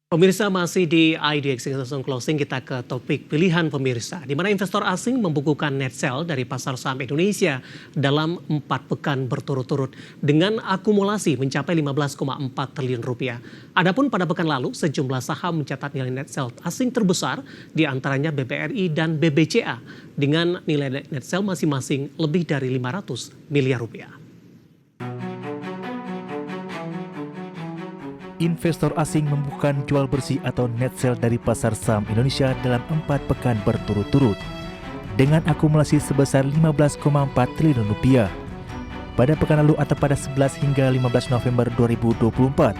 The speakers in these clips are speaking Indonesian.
Pemirsa masih di IDX langsung closing kita ke topik pilihan pemirsa, di mana investor asing membukukan net sell dari pasar saham Indonesia dalam 4 pekan berturut-turut dengan akumulasi mencapai 15,4 triliun rupiah. Adapun pada pekan lalu sejumlah saham mencatat nilai net sell asing terbesar, di antaranya BBRI dan BBCA dengan nilai net sell masing-masing lebih dari 500 miliar rupiah. Investor asing membukukan jual bersih atau net sell dari pasar saham Indonesia dalam 4 pekan berturut-turut dengan akumulasi sebesar 15,4 triliun rupiah. Pada pekan lalu atau pada 11 hingga 15 November 2024,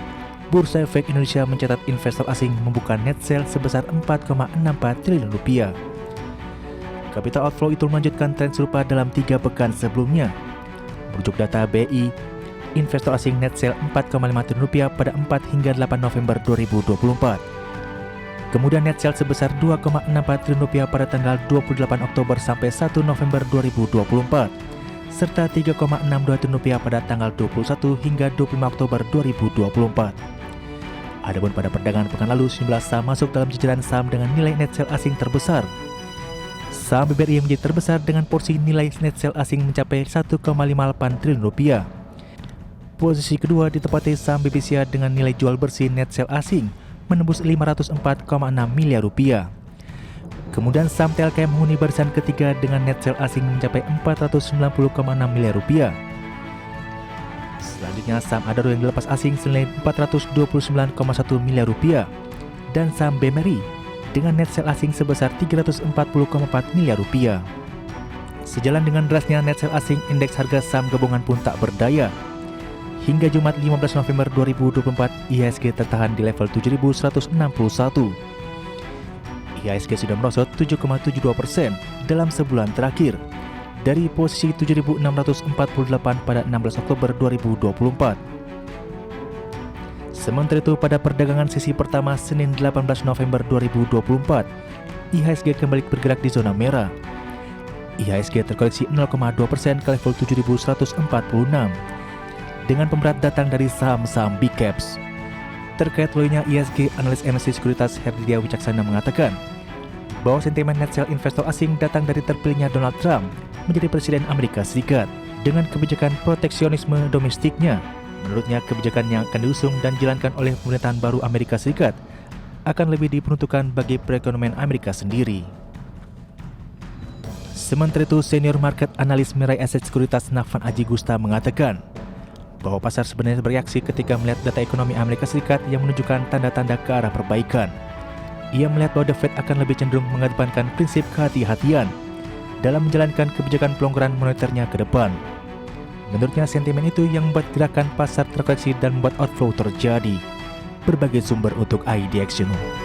Bursa Efek Indonesia mencatat investor asing membuka net sell sebesar 4,64 triliun rupiah. Capital outflow itu melanjutkan tren serupa dalam 3 pekan sebelumnya. Merujuk data BI, investor asing net sell 4,5 triliun rupiah pada 4 hingga 8 November 2024. Kemudian net sell sebesar 2,64 triliun rupiah pada tanggal 28 Oktober sampai 1 November 2024, serta 3,62 triliun rupiah pada tanggal 21 hingga 25 Oktober 2024. Adapun pada perdagangan pekan lalu, sejumlah saham masuk dalam jajaran saham dengan nilai net sell asing terbesar. Saham BBRI menjadi terbesar dengan porsi nilai net sell asing mencapai 1,58 triliun rupiah. Posisi kedua ditempati saham BBCA dengan nilai jual bersih net sell asing menembus 504,6 miliar rupiah. Kemudian saham TLKM menghuni barisan ketiga dengan net sell asing mencapai 490,6 miliar rupiah. Selanjutnya saham Adaro yang dilepas asing senilai 429,1 miliar rupiah dan saham BMRI dengan net sell asing sebesar 340,4 miliar rupiah. Sejalan dengan derasnya net sell asing, indeks harga saham gabungan pun tak berdaya. Hingga Jumat 15 November 2024, IHSG tertahan di level 7.161. IHSG sudah merosot 7,72% dalam sebulan terakhir, dari posisi 7.648 pada 16 Oktober 2024. Sementara itu pada perdagangan sesi pertama Senin 18 November 2024, IHSG kembali bergerak di zona merah. IHSG terkoreksi 0,2% ke level 7.146. dengan pemberat datang dari saham-saham big caps. Terkait loinya IHSG, analis MSCI Sekuritas Herdidia Wicaksana mengatakan bahwa sentimen net sell investor asing datang dari terpilihnya Donald Trump menjadi Presiden Amerika Serikat dengan kebijakan proteksionisme domestiknya. Menurutnya, kebijakan yang akan diusung dan dijalankan oleh pemerintahan baru Amerika Serikat akan lebih diperuntukkan bagi perekonomian Amerika sendiri. Sementara itu, senior market analis Mirai Aset Sekuritas Nafan Aji Gusta mengatakan bahwa pasar sebenarnya bereaksi ketika melihat data ekonomi Amerika Serikat yang menunjukkan tanda-tanda ke arah perbaikan. Ia melihat bahwa The Fed akan lebih cenderung mengedepankan prinsip kehati-hatian dalam menjalankan kebijakan pelonggaran moneternya ke depan. Menurutnya, sentimen itu yang membuat gerakan pasar terkoreksi dan membuat outflow terjadi. Berbagai sumber untuk IDX News.